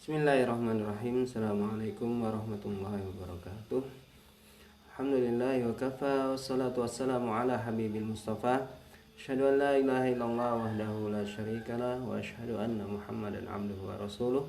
Bismillahirrahmanirrahim. Assalamualaikum warahmatullahi wabarakatuh. Alhamdulillah wa kafa wassalatu wassalamu ala habibil mustafa. Asyhadu an la ilaha illallah wahdahu la syarikalah wa asyhadu anna Muhammadan abduhu wa rasuluh.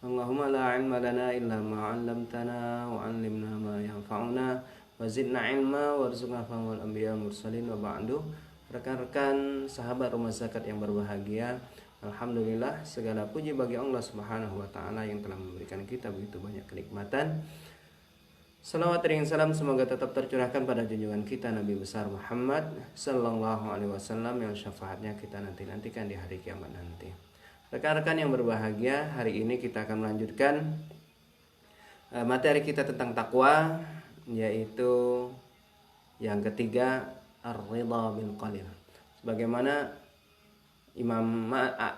Allahumma la ilma lana illa ma 'allamtana wa 'allimna ma yanfa'una wa zidna ilma warzuqna fahmal anbiya mursalin wa ba'du. Rekan-rekan sahabat rumah zakat yang berbahagia, alhamdulillah segala puji bagi Allah Subhanahu wa taala yang telah memberikan kita begitu banyak kenikmatan. Salawat dan salam semoga tetap tercurahkan pada junjungan kita Nabi besar Muhammad sallallahu alaihi wasallam yang syafaatnya kita nantikan di hari kiamat nanti. Rekan-rekan yang berbahagia, hari ini kita akan melanjutkan materi kita tentang takwa, yaitu yang ketiga, ar-ridha bil qalil. Sebagaimana Imam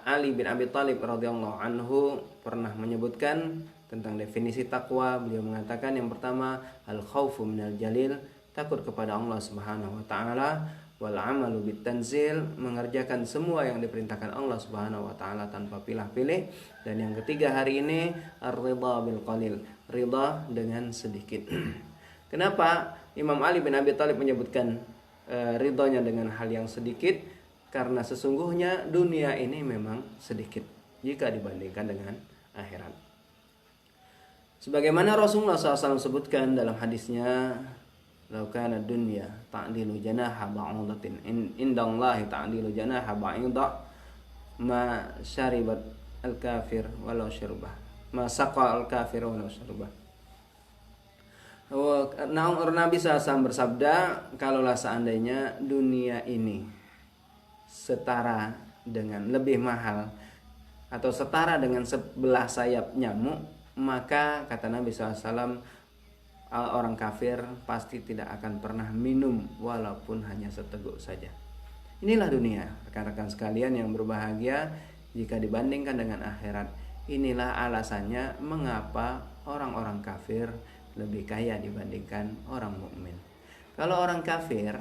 Ali bin Abi Thalib radhiyallahu anhu pernah menyebutkan tentang definisi takwa. Beliau mengatakan yang pertama, al-khaufu minal jalil, takut kepada Allah Subhanahu wa taala, wal amalu bit tanzil, mengerjakan semua yang diperintahkan Allah Subhanahu wa taala tanpa pilih-pilih, dan yang ketiga hari ini ar-ridha bil qalil, ridha dengan sedikit. Kenapa Imam Ali bin Abi Thalib menyebutkan ridhonya dengan hal yang sedikit? Karena sesungguhnya dunia ini memang sedikit jika dibandingkan dengan akhirat. Sebagaimana Rasulullah SAW sebutkan dalam hadisnya, "Lau kana dunya ta'dilu janaha ba'udatin indallahi ta'dilu janaha ba'idah ma syaribat al-kafir walau syurbah ma saqa al-kafir walau syurbah." Nabi SAW bersabda, kalaulah seandainya dunia ini setara dengan lebih mahal atau setara dengan sebelah sayap nyamuk, maka kata Nabi SAW, orang kafir pasti tidak akan pernah minum walaupun hanya seteguk saja. Inilah dunia, rekan-rekan sekalian yang berbahagia, jika dibandingkan dengan akhirat. Inilah alasannya mengapa orang-orang kafir lebih kaya dibandingkan orang mukmin. Kalau orang kafir,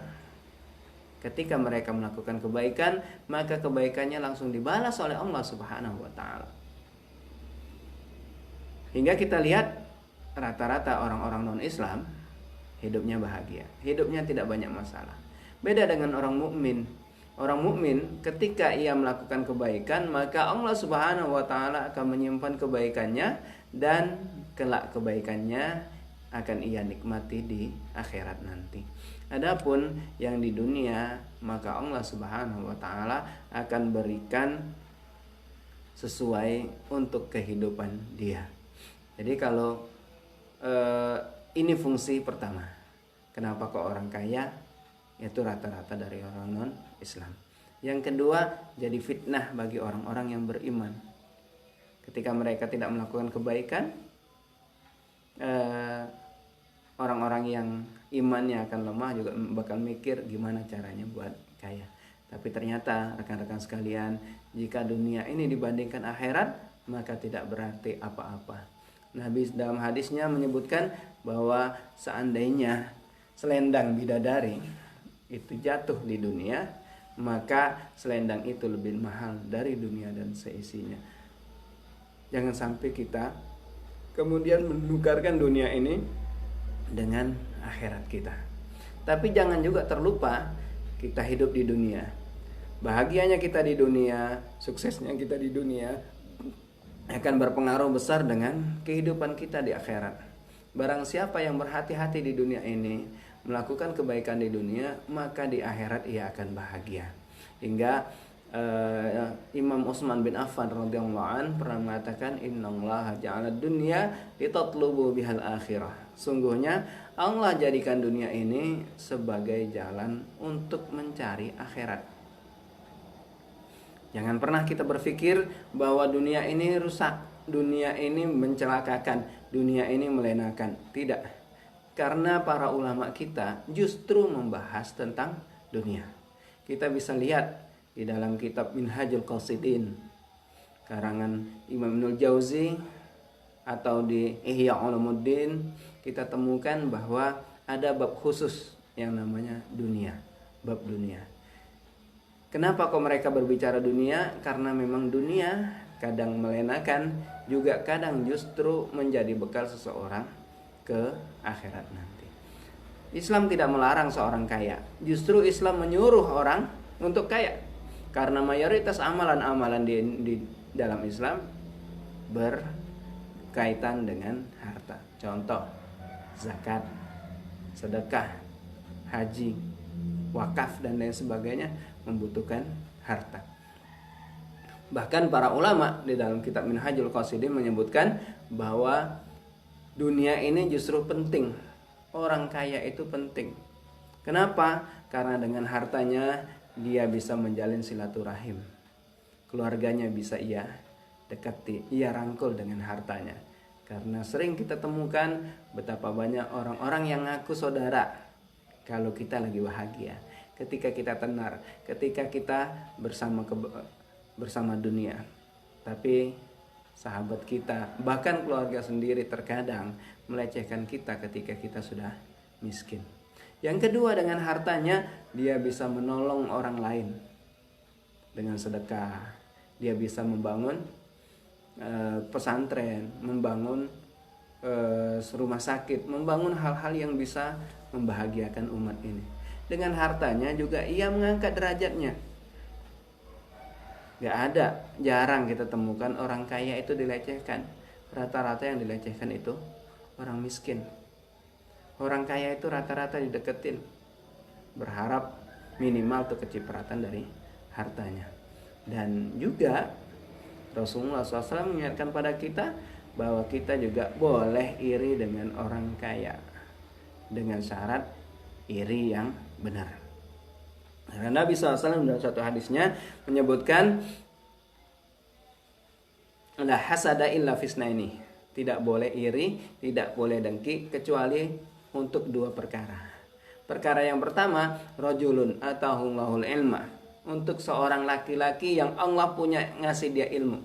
ketika mereka melakukan kebaikan, maka kebaikannya langsung dibalas oleh Allah Subhanahu wa taala. Hingga kita lihat rata-rata orang-orang non-Islam hidupnya bahagia, hidupnya tidak banyak masalah. Beda dengan orang mukmin. Orang mukmin ketika ia melakukan kebaikan, maka Allah Subhanahu wa taala akan menyimpan kebaikannya dan kelak kebaikannya akan ia nikmati di akhirat nanti. Adapun yang di dunia, maka Allah Subhanahu wa taala akan berikan sesuai untuk kehidupan dia. Jadi kalau ini fungsi pertama. Kenapa kok orang kaya? Itu rata-rata dari orang non-Islam. Yang kedua, jadi fitnah bagi orang-orang yang beriman. Ketika mereka tidak melakukan kebaikan, orang-orang yang imannya akan lemah juga bakal mikir gimana caranya buat kaya. Tapi ternyata rekan-rekan sekalian, jika dunia ini dibandingkan akhirat, maka tidak berarti apa-apa. Nabi dalam hadisnya menyebutkan bahwa seandainya selendang bidadari itu jatuh di dunia, maka selendang itu lebih mahal dari dunia dan seisinya. Jangan sampai kita kemudian menukarkan dunia ini dengan akhirat kita. Tapi jangan juga terlupa kita hidup di dunia. Bahagianya kita di dunia, suksesnya kita di dunia akan berpengaruh besar dengan kehidupan kita di akhirat. Barang siapa yang berhati-hati di dunia ini, melakukan kebaikan di dunia, maka di akhirat ia akan bahagia. Hingga Imam Utsman bin Affan radhiyallahu an pernah mengatakan, innallaha ja'ala dunya litatlubu bihal akhirah. Sungguhnya Allah jadikan dunia ini sebagai jalan untuk mencari akhirat. Jangan pernah kita berpikir bahwa dunia ini rusak, dunia ini mencelakakan, dunia ini melenakan. Tidak. Karena para ulama kita justru membahas tentang dunia. Kita bisa lihat di dalam kitab Minhajul Qasidin karangan Imam Ibnul Jauzi atau di Ihya Ulumuddin, kita temukan bahwa ada bab khusus yang namanya dunia, bab dunia. Kenapa kok mereka berbicara dunia? Karena memang dunia kadang melenakan, juga kadang justru menjadi bekal seseorang ke akhirat nanti. Islam tidak melarang seorang kaya, justru Islam menyuruh orang untuk kaya. Karena mayoritas amalan-amalan di dalam Islam berkaitan dengan harta. Contoh, zakat, sedekah, haji, wakaf dan lain sebagainya membutuhkan harta. Bahkan para ulama di dalam kitab Minhajul Qasidin menyebutkan bahwa dunia ini justru penting. Orang kaya itu penting. Kenapa? Karena dengan hartanya dia bisa menjalin silaturahim. Keluarganya bisa ia dekati, ia rangkul dengan hartanya. Karena sering kita temukan betapa banyak orang-orang yang ngaku saudara kalau kita lagi bahagia, ketika kita tenar, ketika kita bersama dunia. Tapi sahabat kita, bahkan keluarga sendiri terkadang melecehkan kita ketika kita sudah miskin. Yang kedua, dengan hartanya dia bisa menolong orang lain dengan sedekah. Dia bisa membangun pesantren, membangun rumah sakit, membangun hal-hal yang bisa membahagiakan umat ini. Dengan hartanya juga ia mengangkat derajatnya. Gak ada, jarang kita temukan orang kaya itu dilecehkan. Rata-rata yang dilecehkan itu orang miskin. Orang kaya itu rata-rata dideketin, berharap minimal tuh kecipratan dari hartanya. Dan juga Rasulullah SAW mengingatkan pada kita bahwa kita juga boleh iri dengan orang kaya, dengan syarat iri yang benar. Karena Nabi SAW dalam satu hadisnya menyebutkan, la hasada illa fisnaini, tidak boleh iri, tidak boleh dengki kecuali untuk dua perkara. Perkara yang pertama, rajulun atahullahul ilma, untuk seorang laki-laki yang Allah punya ngasih dia ilmu.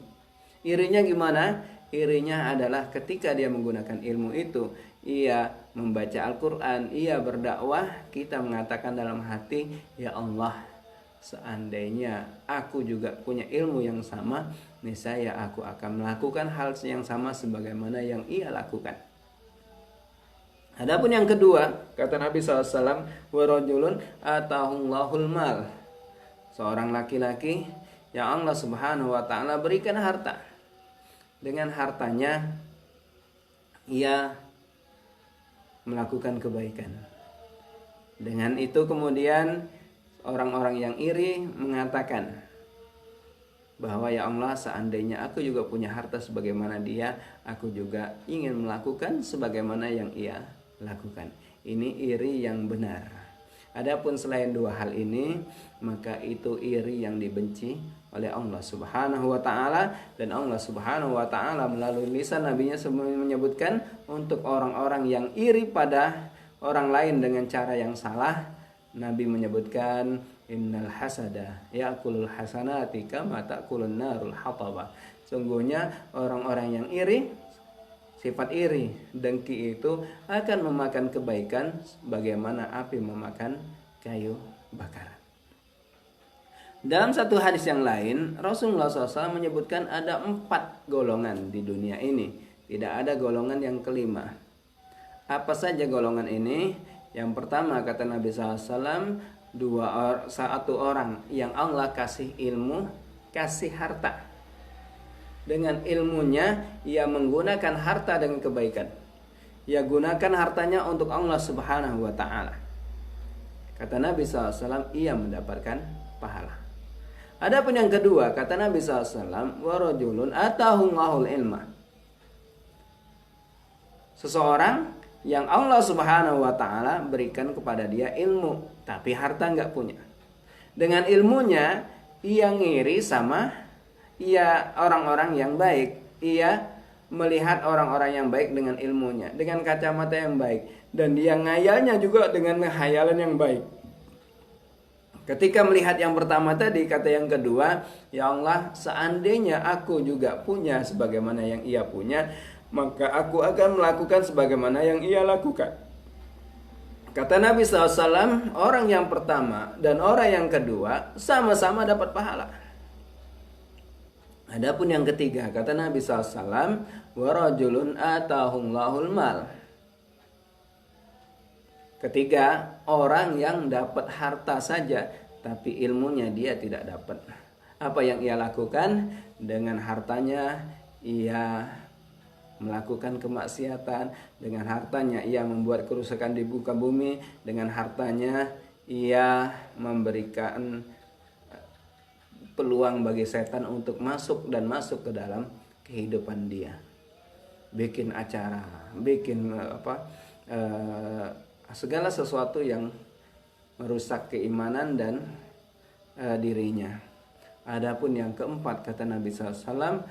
Irinya gimana? Irinya adalah ketika dia menggunakan ilmu itu, ia membaca Al-Quran, ia berdakwah, kita mengatakan dalam hati, ya Allah, seandainya aku juga punya ilmu yang sama, niscaya aku akan melakukan hal yang sama sebagaimana yang ia lakukan. Adapun yang kedua, kata Nabi SAW, wa rajulun atahullahul mal, seorang laki-laki yang Allah Subhanahu wa ta'ala berikan harta. Dengan hartanya ia melakukan kebaikan. Dengan itu kemudian orang-orang yang iri mengatakan bahwa ya Allah, seandainya aku juga punya harta sebagaimana dia, aku juga ingin melakukan sebagaimana yang ia lakukan. Ini iri yang benar. Adapun selain dua hal ini, maka itu iri yang dibenci oleh Allah Subhanahu wa ta'ala. Dan Allah Subhanahu wa ta'ala melalui lisan nabinya menyebutkan untuk orang-orang yang iri pada orang lain dengan cara yang salah, Nabi menyebutkan innal hasada ya'kulul hasanati kama ta'kulun narul hataba. Sungguhnya orang-orang yang iri, sifat iri, dengki itu akan memakan kebaikan bagaimana api memakan kayu bakaran. Dalam satu hadis yang lain, Rasulullah SAW menyebutkan ada 4 golongan di dunia ini. Tidak ada golongan yang kelima. Apa saja golongan ini? Yang pertama, kata Nabi SAW, satu orang yang Allah kasih ilmu, kasih harta. Dengan ilmunya ia menggunakan harta dengan kebaikan. Ia gunakan hartanya untuk Allah Subhanahu wa ta'ala. Kata Nabi SAW, ia mendapatkan pahala. Adapun yang kedua, kata Nabi SAW, wa rajulun atahullahul ilma, seseorang yang Allah Subhanahu wa ta'ala berikan kepada dia ilmu, tapi harta nggak punya. Dengan ilmunya ia ngiri sama orang-orang yang baik. Ia melihat orang-orang yang baik dengan ilmunya, dengan kacamata yang baik, dan dia ngayalnya juga dengan khayalan yang baik. Ketika melihat yang pertama tadi, kata yang kedua, ya Allah, seandainya aku juga punya sebagaimana yang ia punya, maka aku akan melakukan sebagaimana yang ia lakukan. Kata Nabi SAW, orang yang pertama dan orang yang kedua sama-sama dapat pahala. Adapun yang ketiga, kata Nabi SAW, wa rajulun atahullahul mal. Ketiga, orang yang dapat harta saja tapi ilmunya dia tidak dapat. Apa yang ia lakukan dengan hartanya? Ia melakukan kemaksiatan, dengan hartanya ia membuat kerusakan di muka bumi, dengan hartanya ia memberikan peluang bagi setan untuk masuk ke dalam kehidupan dia. Bikin acara, bikin segala sesuatu yang merusak keimanan dan dirinya. Adapun yang keempat, kata Nabi SAW,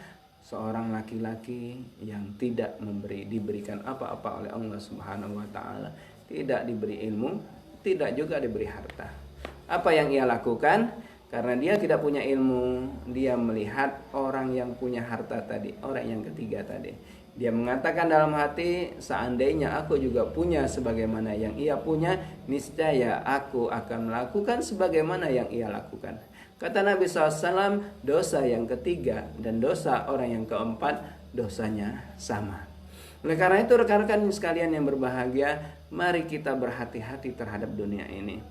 seorang laki-laki yang tidak diberikan apa-apa oleh Allah Subhanahu wa taala, tidak diberi ilmu, tidak juga diberi harta. Apa yang ia lakukan? Karena dia tidak punya ilmu, dia melihat orang yang punya harta tadi, orang yang ketiga tadi. Dia mengatakan dalam hati, seandainya aku juga punya sebagaimana yang ia punya, niscaya aku akan melakukan sebagaimana yang ia lakukan. Kata Nabi SAW, dosa yang ketiga dan dosa orang yang keempat, dosanya sama. Oleh karena itu rekan-rekan sekalian yang berbahagia, mari kita berhati-hati terhadap dunia ini.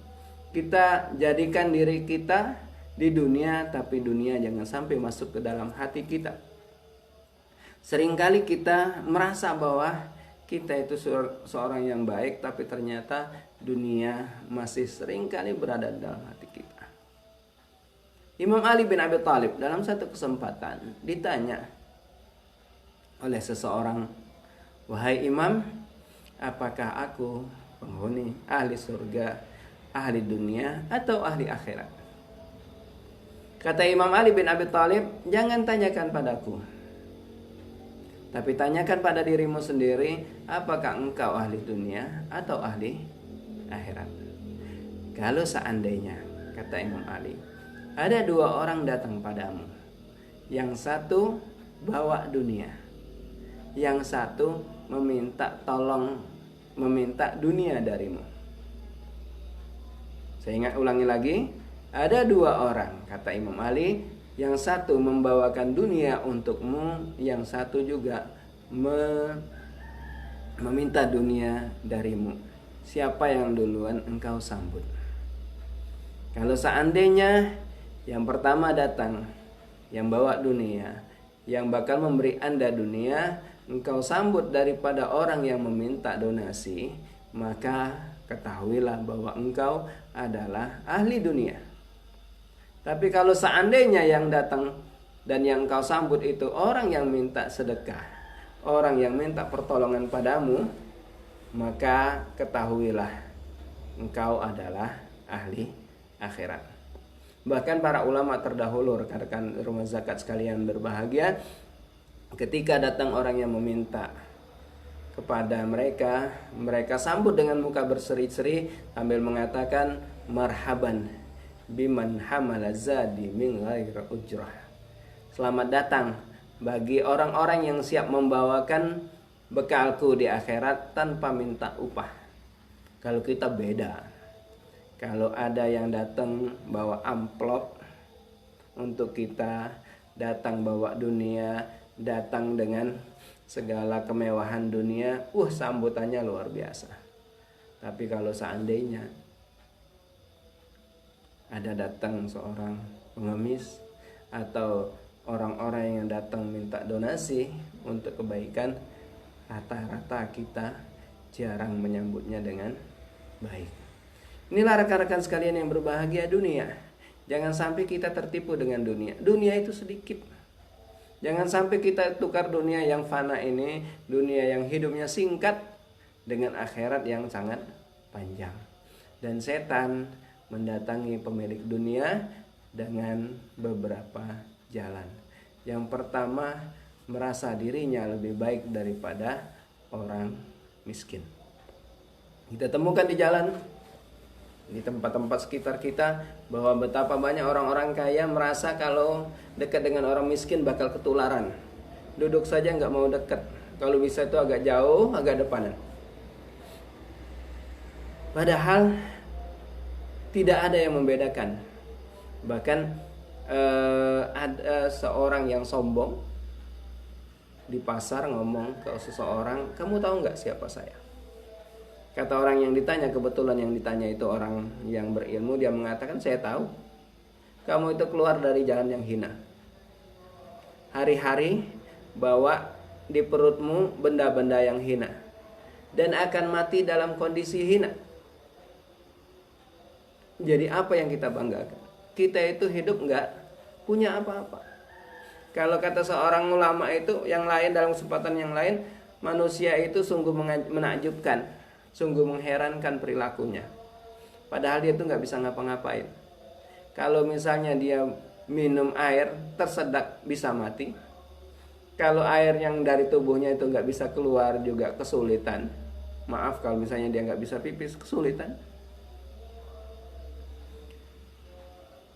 Kita jadikan diri kita di dunia, tapi dunia jangan sampai masuk ke dalam hati kita. Seringkali kita merasa bahwa kita itu seorang yang baik, tapi ternyata dunia masih seringkali berada dalam hati kita. Imam Ali bin Abi Thalib dalam satu kesempatan ditanya oleh seseorang, "Wahai Imam, apakah aku penghuni ahli surga, ahli dunia, atau ahli akhirat?" Kata Imam Ali bin Abi Thalib, "Jangan tanyakan padaku, tapi tanyakan pada dirimu sendiri, apakah engkau ahli dunia atau ahli akhirat?" Kalau seandainya, kata Imam Ali, ada dua orang datang padamu, yang satu bawa dunia, yang satu meminta dunia darimu. Saya ulangi lagi, ada dua orang, kata Imam Ali, yang satu membawakan dunia untukmu, yang satu juga meminta dunia darimu. Siapa yang duluan engkau sambut? Kalau seandainya yang pertama datang, yang bawa dunia, yang bakal memberi Anda dunia, engkau sambut daripada orang yang meminta donasi, maka ketahuilah bahwa engkau adalah ahli dunia. Tapi kalau seandainya yang datang dan yang engkau sambut itu orang yang minta sedekah, orang yang minta pertolongan padamu, maka ketahuilah engkau adalah ahli akhirat. Bahkan para ulama terdahulu, rekan-rekan rumah zakat sekalian berbahagia, ketika datang orang yang meminta kepada mereka, mereka sambut dengan muka berseri-seri sambil mengatakan, "Marhaban biman hamala zadi min ghairi ujrah." Selamat datang bagi orang-orang yang siap membawakan bekalku di akhirat tanpa minta upah. Kalau kita beda. Kalau ada yang datang bawa amplop untuk kita, datang bawa dunia, datang dengan segala kemewahan dunia, sambutannya luar biasa. Tapi kalau seandainya ada datang seorang pengemis atau orang-orang yang datang minta donasi untuk kebaikan, rata-rata kita jarang menyambutnya dengan baik. Inilah rekan-rekan sekalian yang berbahagia, dunia. Jangan sampai kita tertipu dengan dunia. Dunia itu sedikit. Jangan sampai kita tukar dunia yang fana ini, dunia yang hidupnya singkat, dengan akhirat yang sangat panjang. Dan setan mendatangi pemilik dunia dengan beberapa jalan. Yang pertama, merasa dirinya lebih baik daripada orang miskin. Kita temukan di jalan, di tempat-tempat sekitar kita, bahwa betapa banyak orang-orang kaya merasa kalau dekat dengan orang miskin bakal ketularan. Duduk saja nggak mau dekat, kalau bisa itu agak jauh, agak depanan. Padahal tidak ada yang membedakan. Bahkan Ada seorang yang sombong di pasar ngomong ke seseorang, kamu tahu nggak siapa saya? Kata orang yang ditanya, kebetulan yang ditanya itu orang yang berilmu, dia mengatakan, saya tahu. Kamu itu keluar dari jalan yang hina. Hari-hari bawa di perutmu benda-benda yang hina. Dan akan mati dalam kondisi hina. Jadi apa yang kita banggakan? Kita itu hidup nggak punya apa-apa. Kalau kata seorang ulama itu, yang lain dalam kesempatan yang lain, manusia itu sungguh menakjubkan, sungguh mengherankan perilakunya. Padahal dia itu nggak bisa ngapa-ngapain. Kalau misalnya dia minum air, tersedak bisa mati. Kalau air yang dari tubuhnya itu nggak bisa keluar juga kesulitan. Maaf kalau misalnya dia nggak bisa pipis, kesulitan.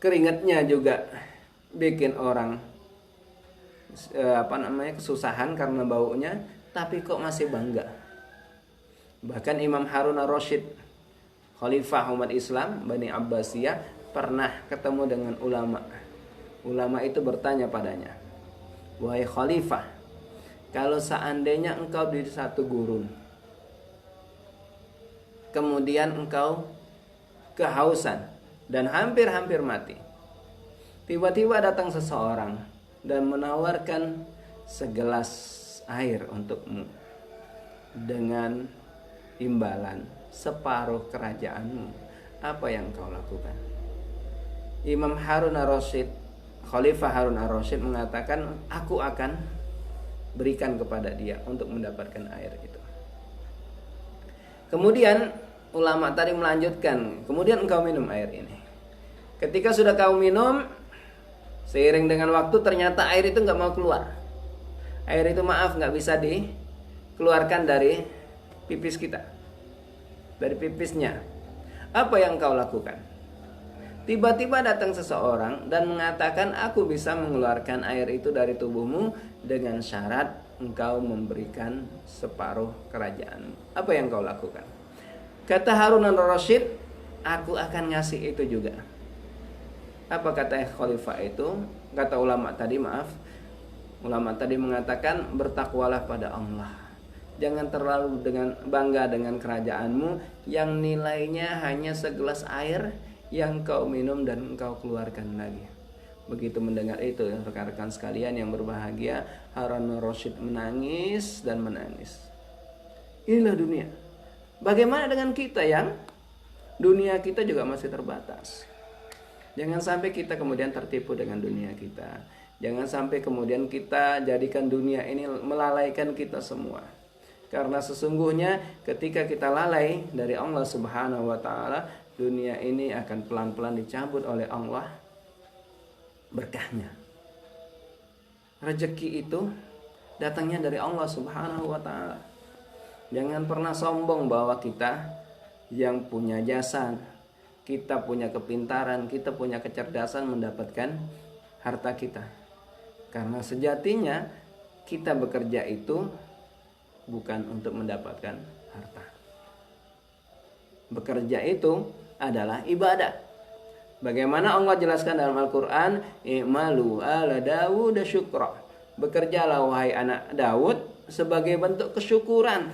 Keringatnya juga bikin orang kesusahan karena baunya, tapi kok masih bangga. Bahkan Imam Harun ar-Rasyid, Khalifah umat Islam Bani Abbasiyah, pernah ketemu dengan ulama. Ulama itu bertanya padanya, wahai Khalifah, kalau seandainya engkau di satu gurun, kemudian engkau kehausan dan hampir-hampir mati, tiba-tiba datang seseorang dan menawarkan segelas air untukmu dengan imbalan separuh kerajaanmu, apa yang kau lakukan? Imam Harun ar-Rasyid, Khalifah Harun ar-Rasyid mengatakan, aku akan berikan kepada dia untuk mendapatkan air itu. Kemudian ulama tadi melanjutkan, kemudian engkau minum air ini. Ketika sudah kau minum, seiring dengan waktu ternyata air itu nggak mau keluar. Air itu nggak bisa dikeluarkan dari pipis kita, dari pipisnya. Apa yang kau lakukan? Tiba-tiba datang seseorang dan mengatakan, aku bisa mengeluarkan air itu dari tubuhmu dengan syarat engkau memberikan separuh kerajaanmu. Apa yang kau lakukan? Kata Harun ar-Rasyid, aku akan ngasih itu juga. Apa kata khalifah itu? Kata ulama tadi, ulama tadi mengatakan, bertakwalah pada Allah. Jangan terlalu bangga dengan kerajaanmu yang nilainya hanya segelas air yang kau minum dan kau keluarkan lagi. Begitu mendengar itu, rekan-rekan sekalian yang berbahagia, Harun ar-Rasyid menangis dan menangis. Inilah dunia. Bagaimana dengan kita yang dunia kita juga masih terbatas? Jangan sampai kita kemudian tertipu dengan dunia kita. Jangan sampai kemudian kita jadikan dunia ini melalaikan kita semua. Karena sesungguhnya ketika kita lalai dari Allah Subhanahu wa taala, dunia ini akan pelan-pelan dicabut oleh Allah berkahnya. Rezeki itu datangnya dari Allah Subhanahu wa taala. Jangan pernah sombong bahwa kita yang punya jasa, kita punya kepintaran, kita punya kecerdasan mendapatkan harta kita. Karena sejatinya kita bekerja itu bukan untuk mendapatkan harta. Bekerja itu adalah ibadah. Bagaimana Allah jelaskan dalam Al-Quran, i'malu ala Dawud syukra. Bekerjalah wahai anak Daud sebagai bentuk kesyukuran,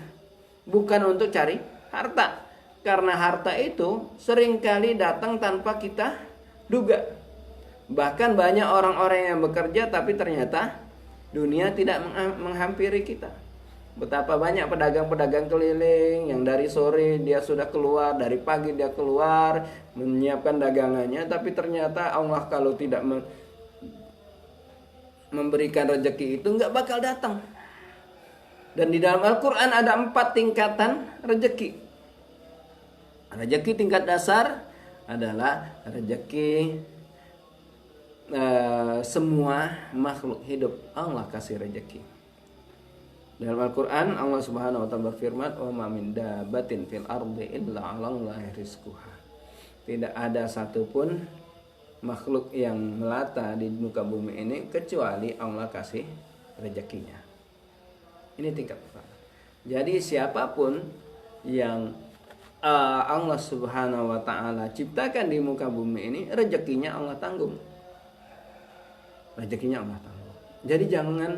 bukan untuk cari harta. Karena harta itu seringkali datang tanpa kita duga. Bahkan banyak orang-orang yang bekerja tapi ternyata dunia tidak menghampiri kita. Betapa banyak pedagang-pedagang keliling yang dari sore dia sudah keluar, dari pagi dia keluar menyiapkan dagangannya, tapi ternyata Allah kalau tidak memberikan rezeki itu nggak bakal datang. Dan di dalam Al-Quran ada 4 tingkatan rezeki. Rezeki tingkat dasar adalah rezeki semua makhluk hidup Allah kasih rezeki. Dalam Al-Quran Allah Subhanahu wa ta'ala berfirman, "Wa ma min dabbatin fil ardi illa 'alallahi rizquha." Tidak ada satupun makhluk yang melata di muka bumi ini kecuali Allah kasih rezekinya. Ini tingkat pertama. Jadi siapapun yang Allah Subhanahu wa ta'ala ciptakan di muka bumi ini, rezekinya Allah tanggung. rezekinya Allah tangguh. Jadi jangan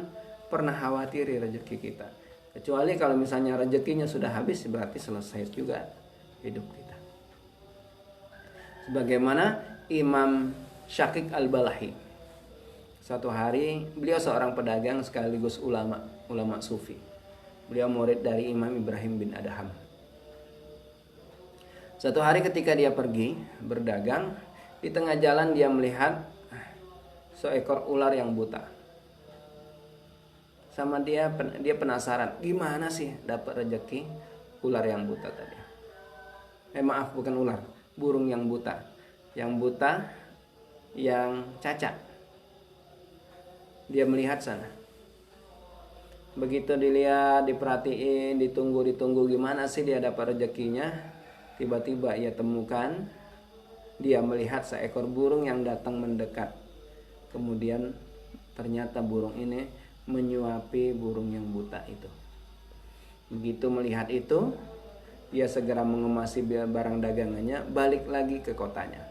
pernah khawatiri rezeki kita. Kecuali kalau misalnya rezekinya sudah habis, berarti selesai juga hidup kita. Sebagaimana Imam Syakik Al-Balahi. Suatu hari beliau seorang pedagang sekaligus ulama sufi. Beliau murid dari Imam Ibrahim bin Adham. Suatu hari ketika dia pergi berdagang, di tengah jalan dia melihat seekor ular yang buta. Sama dia penasaran, gimana sih dapat rezeki ular yang buta tadi. Maaf, bukan ular, burung yang buta. Yang buta, yang cacat. Dia melihat sana. Begitu dilihat, diperhatiin, ditunggu gimana sih dia dapat rezekinya. Tiba-tiba ia temukan, dia melihat seekor burung yang datang mendekat. Kemudian ternyata burung ini menyuapi burung yang buta itu. Begitu melihat itu, dia segera mengemasi barang dagangannya, balik lagi ke kotanya.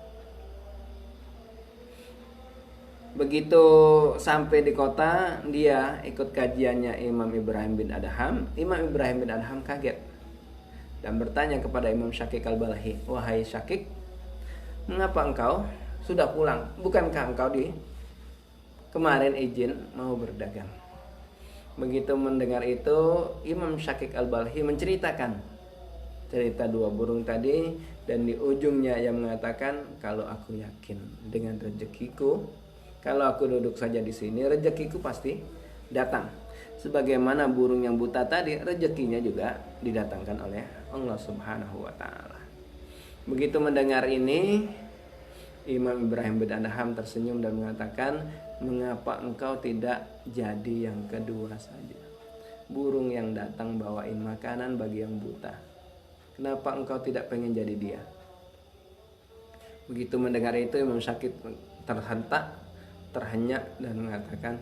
Begitu sampai di kota, dia ikut kajiannya Imam Ibrahim bin Adham. Imam Ibrahim bin Adham kaget dan bertanya kepada Imam Syakik Al-Balahi, "Wahai Syakik, mengapa engkau sudah pulang? Bukankah engkau di kemarin izin mau berdagang?" Begitu mendengar itu, Imam Syakik Al-Balahi menceritakan cerita dua burung tadi, dan di ujungnya ia mengatakan, kalau aku yakin dengan rezekiku, kalau aku duduk saja di sini, rezekiku pasti datang. Sebagaimana burung yang buta tadi, rezekinya juga didatangkan oleh Allah Subhanahu wa taala. Begitu mendengar ini, Imam Ibrahim bin Adham tersenyum dan mengatakan, "Mengapa engkau tidak jadi yang kedua saja? Burung yang datang bawain makanan bagi yang buta. Kenapa engkau tidak pengen jadi dia?" Begitu mendengar itu, Imam Syakik terhentak, terhenyak dan mengatakan,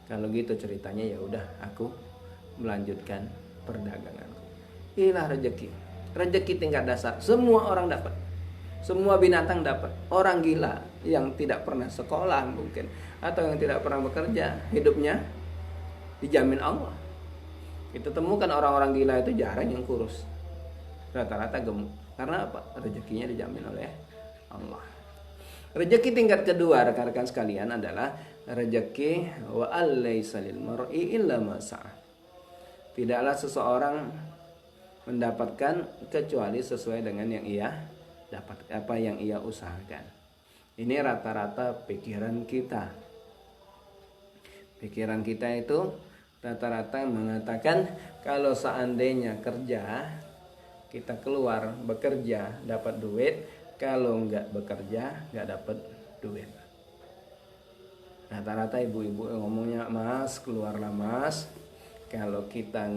"Kalau gitu ceritanya ya udah, aku melanjutkan perdaganganku." Inilah rezeki. Rezeki tingkat dasar, semua orang dapat. Semua binatang dapat. Orang gila yang tidak pernah sekolah mungkin, atau yang tidak pernah bekerja, hidupnya dijamin Allah. Kita temukan orang-orang gila itu jarang yang kurus, rata-rata gemuk. Karena apa? Rezekinya dijamin oleh Allah. Rezeki tingkat kedua, rekan-rekan sekalian, adalah rezeki wa alaysa lil mar'i illa ma sa'a. Tidaklah seseorang mendapatkan kecuali sesuai dengan yang ia dapat, apa yang ia usahakan. Ini rata-rata pikiran kita. Pikiran kita itu rata-rata mengatakan kalau seandainya kerja, kita keluar bekerja dapat duit, kalau nggak bekerja nggak dapat duit. Rata-rata ibu-ibu ngomongnya, "Mas, keluarlah Mas. Kalau kita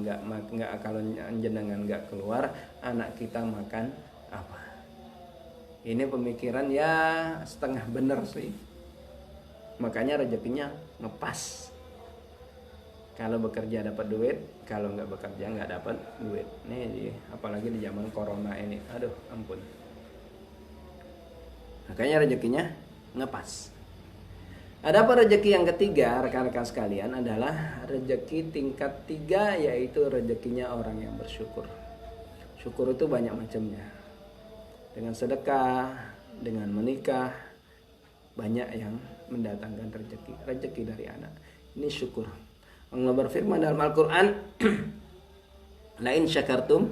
kalau jenengan nggak keluar, anak kita makan apa?" Ini pemikiran ya setengah benar sih. Makanya rezekinya ngepas. Kalau bekerja dapat duit, kalau nggak bekerja nggak dapat duit. Nih apalagi di zaman corona ini, aduh ampun. Makanya rezekinya ngepas. Adapun rezeki yang ketiga, rekan-rekan sekalian, adalah rezeki tingkat 3, yaitu rezekinya orang yang bersyukur. Syukur itu banyak macamnya. Dengan sedekah, dengan menikah, banyak yang mendatangkan rezeki dari anak. Ini syukur. Allah berfirman dalam Al-Quran, "La in syakartum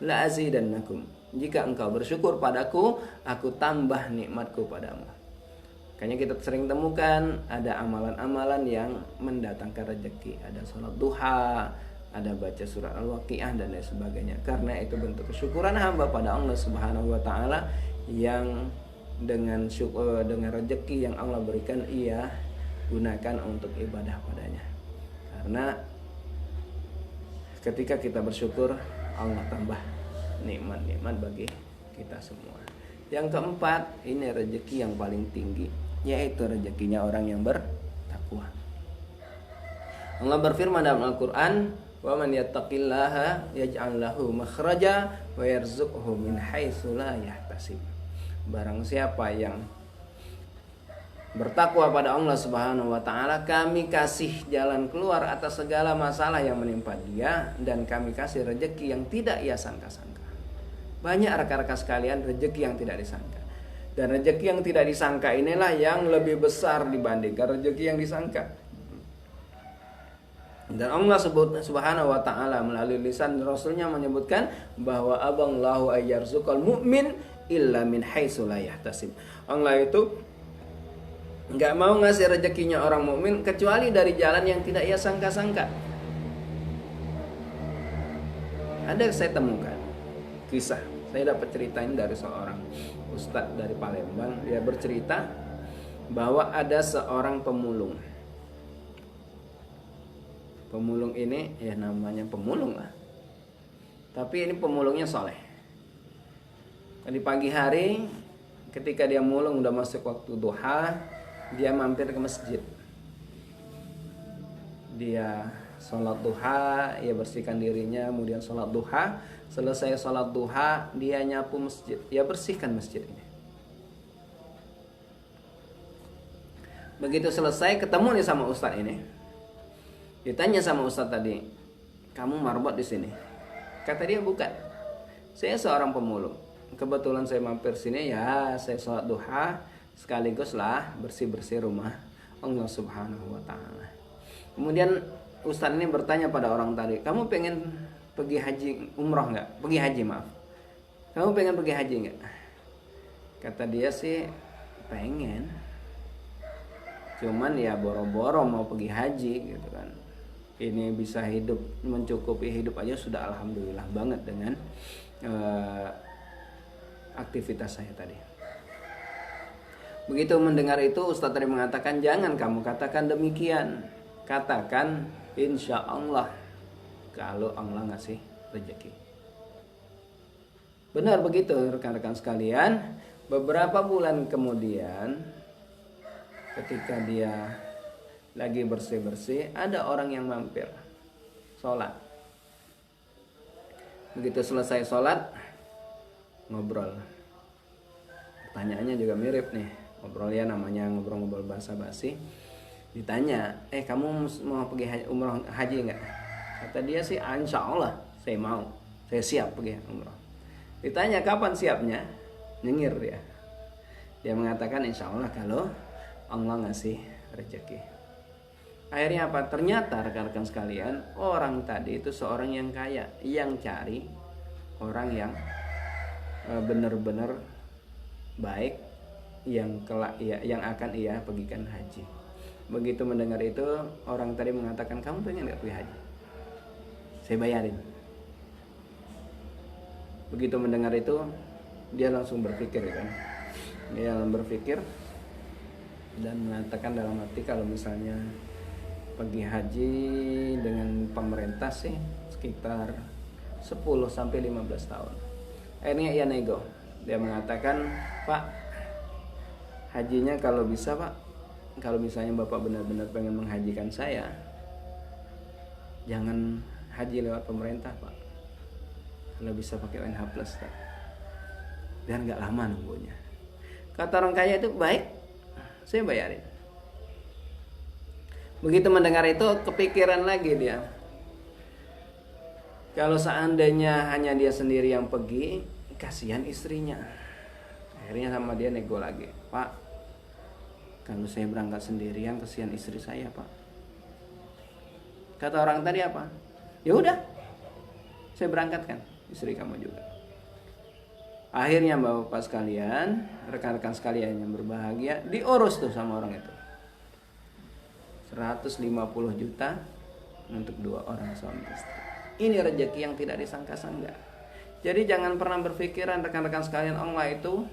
la azidannakum." Jika engkau bersyukur padaku, aku tambah nikmatku padamu. Makanya kita sering temukan ada amalan-amalan yang mendatangkan rezeki. Ada sholat duha, ada baca surat Al-Waqiah dan lain sebagainya. Karena itu bentuk kesyukuran hamba pada Allah Subhanahu wa taala yang dengan rezeki yang Allah berikan ia gunakan untuk ibadah padanya. Karena ketika kita bersyukur, Allah tambah nikmat-nikmat bagi kita semua. Yang keempat, ini rezeki yang paling tinggi, yaitu rezekinya orang yang bertakwa. Allah berfirman dalam Al-Quran, "Wa man yattaqillaha yaj'al lahu makhraja wa yarzuqhu min haitsu la yahtasib." Barang siapa yang bertakwa pada Allah Subhanahu wa taala, kami kasih jalan keluar atas segala masalah yang menimpa dia, dan kami kasih rezeki yang tidak ia sangka-sangka. Banyak rekan-rekan sekalian rezeki yang tidak disangka. Dan rezeki yang tidak disangka inilah yang lebih besar dibandingkan rezeki yang disangka. Dan Allah Subhanahu wa taala melalui lisan Rasulnya menyebutkan bahwa aballahu ayyarzuqal mu'min illa min haitsu la yahtasib. Allah itu nggak mau ngasih rezekinya orang mukmin kecuali dari jalan yang tidak ia sangka-sangka. Ada saya temukan kisah, saya dapat ceritain dari seorang ustadz dari Palembang. Dia bercerita bahwa ada seorang pemulung. Pemulung ini ya namanya pemulung lah, tapi ini pemulungnya soleh. Di pagi hari ketika dia mulung udah masuk waktu duha, dia mampir ke masjid. Dia sholat duha, ia bersihkan dirinya, kemudian sholat duha. Selesai sholat duha, dia nyapu masjid, dia bersihkan masjid ini. Begitu selesai, ketemu nih sama ustadz ini. Ditanya sama ustadz tadi, kamu marbot di sini? Kata dia, bukan. Saya seorang pemulung. Kebetulan saya mampir sini, ya saya sholat duha, sekaligus lah bersih-bersih rumah Allah Subhanahu wa taala. Kemudian ustadz ini bertanya pada orang tadi, kamu pengen pergi haji umroh nggak? Pergi haji, maaf. Kamu pengen pergi haji nggak? Kata dia sih pengen, cuman ya boro-boro mau pergi haji gitu kan. Ini bisa hidup, mencukupi hidup aja sudah alhamdulillah banget dengan aktivitas saya tadi. Begitu mendengar itu, ustadz tadi mengatakan, jangan kamu katakan demikian, katakan insya Allah kalau Allah ngasih rezeki. Benar begitu rekan-rekan sekalian. Beberapa bulan kemudian, ketika dia lagi bersih-bersih, ada orang yang mampir sholat. Begitu selesai sholat, ngobrol. Pertanyaannya juga mirip nih. Ngobrol ya, namanya ngobrol-ngobrol basa-basi. Ditanya, kamu mau pergi umroh haji nggak? Kata dia sih, insya Allah saya mau, saya siap pergi umroh. Ditanya kapan siapnya, nyengir dia. Dia mengatakan insya Allah kalau Allah ngasih rezeki. Akhirnya apa? Ternyata rekan-rekan sekalian, orang tadi itu seorang yang kaya, yang cari orang yang benar-benar baik, yang kelak yang akan ia pergikan haji. Begitu mendengar itu, orang tadi mengatakan, kamu pengen nggak pergi haji? Saya bayarin. Begitu mendengar itu, dia langsung berpikir kan. Dia berpikir dan mengatakan dalam hati, kalau misalnya pergi haji dengan pemerintah sih sekitar 10-15 tahun. Akhirnya ia nego. Dia mengatakan, Pak, hajinya kalau bisa Pak, kalau misalnya Bapak benar-benar pengen menghajikan saya, jangan haji lewat pemerintah Pak, kalau bisa pakai UNH Plus Pak, biar gak lama nunggunya. Kata orang kaya itu, baik, saya bayarin. Begitu mendengar itu, kepikiran lagi dia, kalau seandainya hanya dia sendiri yang pergi, kasihan istrinya. Akhirnya sama dia nego lagi, Pak, kalau saya berangkat sendirian kasihan istri saya Pak. Kata orang tadi apa? Ya udah, saya berangkatkan istri kamu juga. Akhirnya bapak sekalian, rekan-rekan sekalian yang berbahagia, diurus tuh sama orang itu 150 juta untuk 2 orang suami istri. Ini rezeki yang tidak disangka-sangka. Jadi jangan pernah berpikiran rekan-rekan sekalian, Allah itu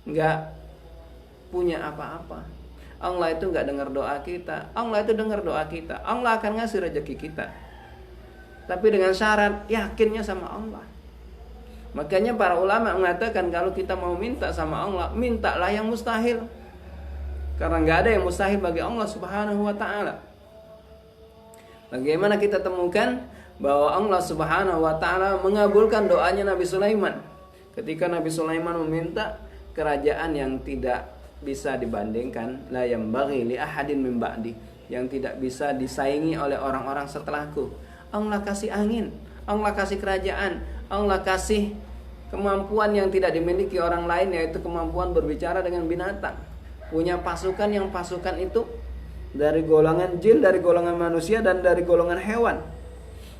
nggak punya apa-apa. Allah itu nggak dengar doa kita. Allah itu dengar doa kita. Allah akan ngasih rezeki kita. Tapi dengan syarat yakinnya sama Allah. Makanya para ulama mengatakan kalau kita mau minta sama Allah, mintalah yang mustahil. Karena nggak ada yang mustahil bagi Allah Subhanahu wa ta'ala. Bagaimana kita temukan bahwa Allah Subhanahu wa ta'ala mengabulkan doanya Nabi Sulaiman. Ketika Nabi Sulaiman meminta kerajaan yang tidak bisa dibandingkan, la yambaghi li ahadin min ba'di, yang tidak bisa disaingi oleh orang-orang setelahku. Allah kasih angin, Allah kasih kerajaan, Allah kasih kemampuan yang tidak dimiliki orang lain, yaitu kemampuan berbicara dengan binatang. Punya pasukan yang pasukan itu dari golongan jin, dari golongan manusia, dan dari golongan hewan.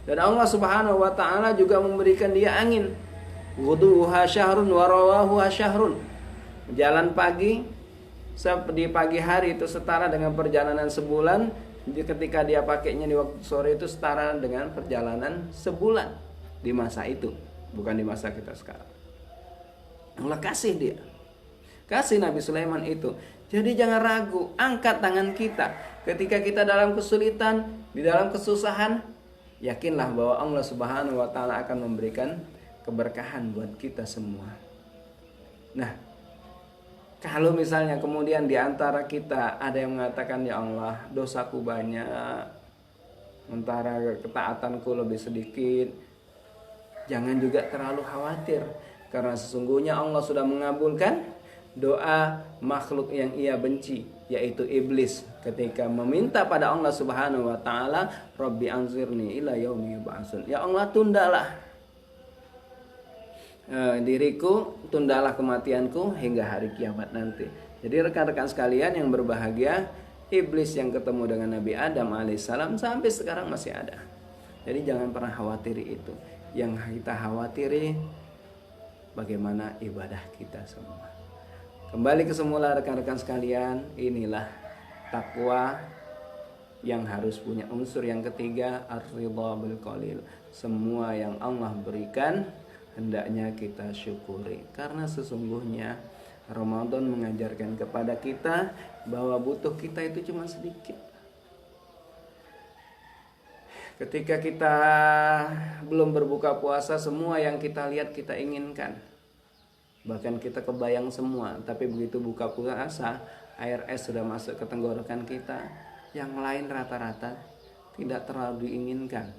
Dan Allah Subhanahu wa ta'ala juga memberikan dia angin. Ghuduha syahrun wa rawahuha syahrun. Jalan pagi di pagi hari itu setara dengan perjalanan sebulan. Ketika dia pakainya di waktu sore itu setara dengan perjalanan sebulan di masa itu, bukan di masa kita sekarang. Allah kasih dia, kasih Nabi Sulaiman itu. Jadi jangan ragu, angkat tangan kita ketika kita dalam kesulitan, di dalam kesusahan. Yakinlah bahwa Allah Subhanahu wa ta'ala akan memberikan keberkahan buat kita semua. Nah, kalau misalnya kemudian di antara kita ada yang mengatakan, ya Allah, dosaku banyak, sementara ketaatanku lebih sedikit, jangan juga terlalu khawatir, karena sesungguhnya Allah sudah mengabulkan doa makhluk yang ia benci, yaitu iblis, ketika meminta pada Allah Subhanahu wa ta'ala, Rabbi anzirni ila yaumi yub'atsun, ya Allah, tundalah diriku, tundalah kematianku hingga hari kiamat nanti. Jadi rekan-rekan sekalian yang berbahagia, iblis yang ketemu dengan Nabi Adam alaihissalam sampai sekarang masih ada. Jadi jangan pernah khawatiri itu. Yang kita khawatiri bagaimana ibadah kita semua. Kembali ke semula rekan-rekan sekalian, inilah takwa yang harus punya unsur yang ketiga, ar-ridha bil qalil. Semua yang Allah berikan hendaknya kita syukuri, karena sesungguhnya Ramadan mengajarkan kepada kita bahwa butuh kita itu cuma sedikit. Ketika kita belum berbuka puasa, semua yang kita lihat kita inginkan, bahkan kita kebayang semua. Tapi begitu buka puasa, air es sudah masuk ke tenggorokan kita, yang lain rata-rata tidak terlalu diinginkan.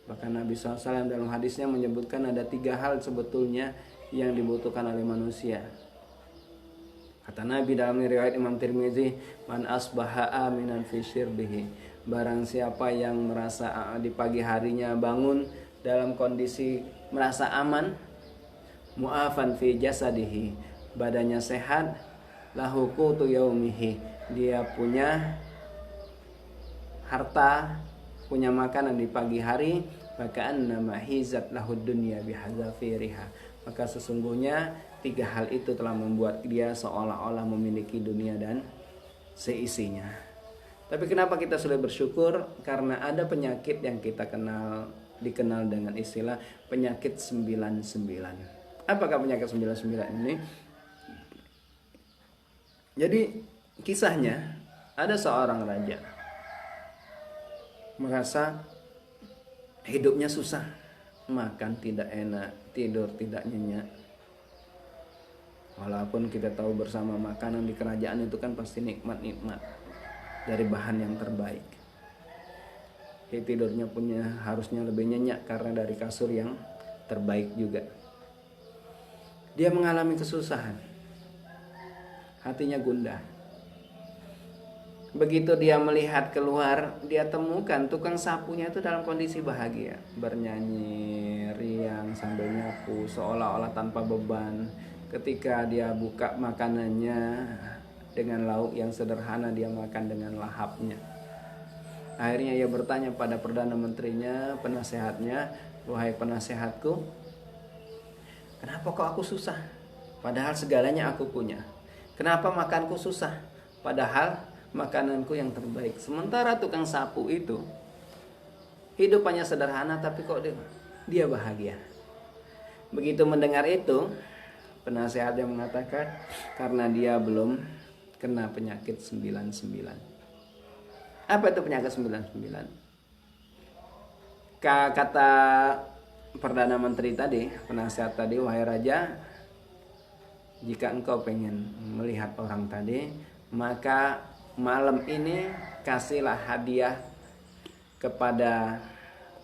Bahkan Nabi SAW dalam hadisnya menyebutkan ada 3 hal sebetulnya yang dibutuhkan oleh manusia. Kata Nabi dalam riwayat Imam Tirmizi, man asbaha aminan fi syirbihi, barang siapa yang merasa di pagi harinya bangun dalam kondisi merasa aman, mu'afan fi jasadihi, badannya sehat, lahu qutu yaumihi, dia punya harta, punya makanan di pagi hari, maka annama hizat lahud dunya bihadzafiriha, maka sesungguhnya 3 hal itu telah membuat dia seolah-olah memiliki dunia dan seisinya. Tapi kenapa kita sudah bersyukur? Karena ada penyakit yang kita dikenal dengan istilah penyakit 99. Apakah penyakit 99 ini? Jadi kisahnya ada seorang raja merasa hidupnya susah, makan tidak enak, tidur tidak nyenyak. Walaupun kita tahu bersama makanan di kerajaan itu kan pasti nikmat-nikmat dari bahan yang terbaik. Tidurnya punya harusnya lebih nyenyak karena dari kasur yang terbaik juga. Dia mengalami kesusahan, hatinya gundah. Begitu dia melihat keluar, dia temukan tukang sapunya itu dalam kondisi bahagia, bernyanyi riang sambil nyapu seolah-olah tanpa beban. Ketika dia buka makanannya dengan lauk yang sederhana, dia makan dengan lahapnya. Akhirnya ia bertanya pada Perdana Menterinya, penasehatnya, wahai penasehatku, kenapa kok aku susah? Padahal segalanya aku punya. Kenapa makanku susah? Padahal makananku yang terbaik. Sementara tukang sapu itu hidupannya sederhana, tapi kok dia bahagia. Begitu mendengar itu, penasehatnya mengatakan karena dia belum kena penyakit 99. Apa itu penyakit 99? Kata Perdana Menteri tadi, penasehat tadi, wahai raja, jika engkau pengen melihat orang tadi, maka malam ini kasihlah hadiah kepada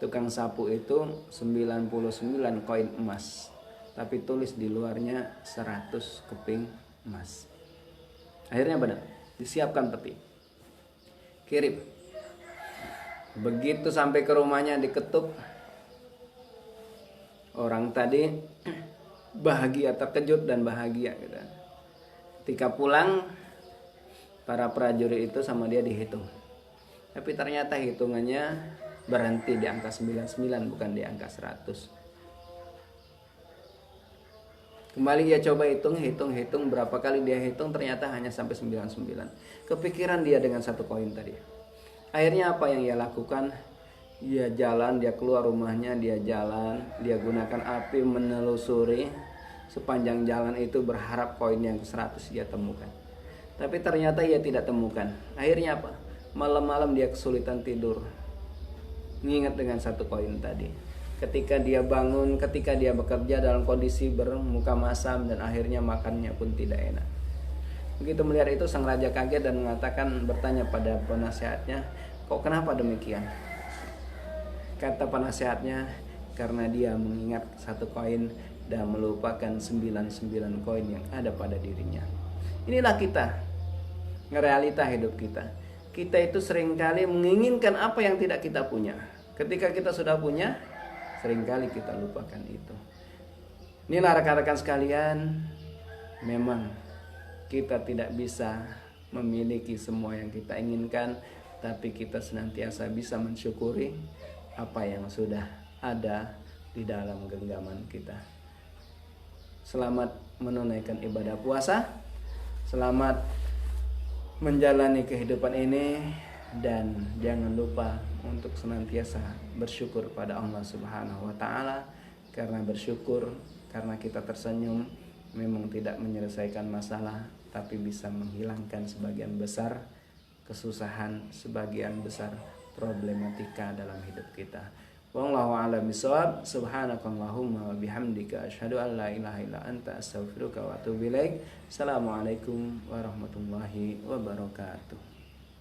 tukang sapu itu 99 koin emas, tapi tulis di luarnya 100 keping emas. Akhirnya benar, disiapkan peti, kirim. Begitu sampai ke rumahnya diketuk, orang tadi bahagia, terkejut dan bahagia gitu. Ketika pulang, para prajurit itu sama dia dihitung. Tapi ternyata hitungannya berhenti di angka 99, bukan di angka 100. Kembali dia coba hitung, berapa kali dia hitung, ternyata hanya sampai 99. Kepikiran dia dengan satu koin tadi. Akhirnya apa yang ia lakukan? Dia jalan, dia keluar rumahnya, dia jalan, dia gunakan api menelusuri sepanjang jalan itu, berharap koin yang 100 dia temukan. Tapi ternyata ia tidak temukan. Akhirnya apa? Malam-malam dia kesulitan tidur, mengingat dengan satu koin tadi. Ketika dia bangun, ketika dia bekerja dalam kondisi bermuka masam dan akhirnya makannya pun tidak enak. Begitu melihat itu, sang raja kaget dan mengatakan, bertanya pada penasehatnya, kok kenapa demikian? Kata penasehatnya, karena dia mengingat satu koin dan melupakan 99 koin yang ada pada dirinya. Inilah kita, realita hidup kita. Kita itu seringkali menginginkan apa yang tidak kita punya. Ketika kita sudah punya, seringkali kita lupakan itu. Inilah rekan-rekan sekalian, memang kita tidak bisa memiliki semua yang kita inginkan, tapi kita senantiasa bisa mensyukuri apa yang sudah ada di dalam genggaman kita. Selamat menunaikan ibadah puasa, selamat menjalani kehidupan ini, dan jangan lupa untuk senantiasa bersyukur pada Allah Subhanahu wa taala, karena bersyukur, karena kita tersenyum memang tidak menyelesaikan masalah, tapi bisa menghilangkan sebagian besar kesusahan, sebagian besar problematika dalam hidup kita. Wallahu a'lam bishawab. Subhanakallahumma wa bihamdika asyhadu an la ilaha illa anta astaghfiruka wa atubu ilaik. Assalamualaikum warahmatullahi wabarakatuh.